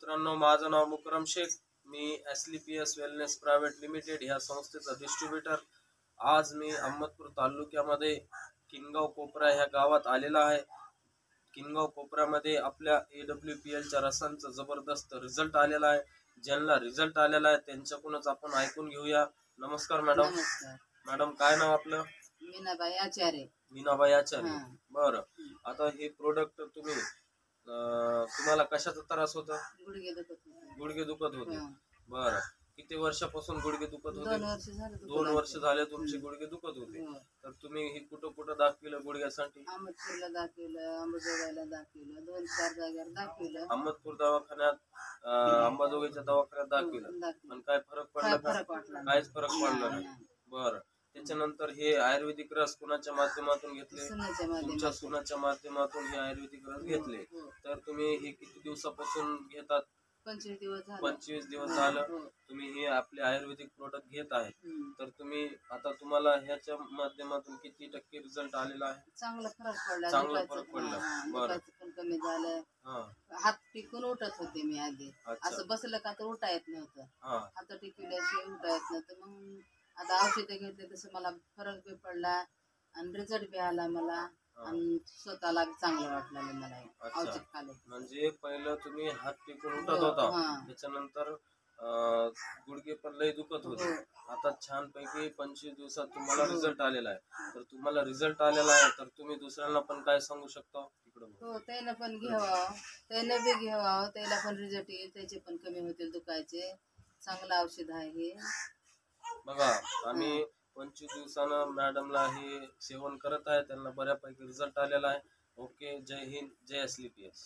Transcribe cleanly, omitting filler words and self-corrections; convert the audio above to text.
मित्रांनो, माझं नाव मुकरम शेख. मी एसलीपीएस wellness private limited ह्या संस्थेचा डिस्ट्रीब्युटर. आज मी अहमदपूर तालुक्यामध्ये किनगाव कोपरा ह्या गावात आलेला आहे. किनगाव कोपऱ्यामध्ये आपल्या AWPLच्या रसांचा जबरदस्त रिझल्ट आलेला आहे. ज्यांना रिझल्ट आलेला आहे त्यांच्याकडूनच आपण ऐकून घेऊया. नमस्कार मॅडम. नमस्कार. मॅडम, काय नाव आपलं? मीनाबाई आचार्य. मीनाबाई आचार्य. हा. बरं, आता हे प्रोडक्ट तुम्हाला कशाचा त्रास होता? गुडघे दुखत होते. गुडघे दुखत होते. हा. बरं, किती वर्षापासून गुडघे दुखत होते? 2 वर्ष झाले. 2 वर्ष झाले तुमचे गुडघे दुखत होते. हो. तर तुम्ही हे कुठं कुठं दाखविलं गुडघ्यासाठी? अहमदपूरला दाखवलं, अंबाजोगाईला दाखवलं, 2-4 जागेवर दाखवलं. अहमदपूर दवाखान्यात, अंबाजोगाईच्या दवाखान्यात दाखविलं, पण काय फरक पडला का? फरक वाटला नाही. काहीच फरक पडला नाही. बरं, त्याच्यानंतर हे आयुर्वेदिक रस कुणाच्या माध्यमातून घेतले? सुनाच्या तुमच्या माध्यमातून. सुनाच्या माध्यमातून हे आयुर्वेदिक रस घेतले. हो. तर तुम्ही हे किती दिवसापासून घेतात? 25 दिवस झाले. 25 दिवस झालं हो. तुम्ही हे आपले आयुर्वेदिक प्रोडक्ट घेत आहे. हम्म. तर तुम्ही आता तुम्हाला ह्याच्या माध्यमातून किती टक्के रिझल्ट आलेला आहे? चांगला फरक पडला. चांगला दुखायचं- फरक पडला. हा, बरं. दुखायचं पण कमी झालं. हा. हात टिकून उठत होते मी आधी. अच्छा. असं बसलं का तर उठा येत नव्हतं. हा. हात टिकल्याशिवाय उठा येत नव्हतं. मग आता औषधं घेतले तसं मला फरक बी पडला आणि रिझल्ट बी आला मला. हा. आणि स्वतःला बी चांगलं वाटलं मला हे अच्छा. औषध खाल्लं. म्हणजे पहिलं तुम्ही हात टिकून उठत हो, होता, हा. त्याच्यानंतर गुडघे पण लय दुखत होते. हो. आता छानपैकी 25 दिवसात तुम्हाला हो. रिझल्ट आलेला आहे. तर तुम्हाला रिझल्ट आलेला आहे तर तुम्ही दुसऱ्यांना पण काय सांगू शकता? तिकडं बघा. हो, त्यानं पण घ्यावं, त्यानं बी घ्यावं, त्याला पण रिझल्ट येईल, त्याचे पण कमी होतील दुखायचे. चांगलं औषध आहे हे. बघा, आम्ही 25 दिवसानं मॅडमला हे सेवन करत आहे, त्यांना बऱ्यापैकी रिझल्ट आलेला आहे. ओके, जय हिंद, जय एसलीपीएस.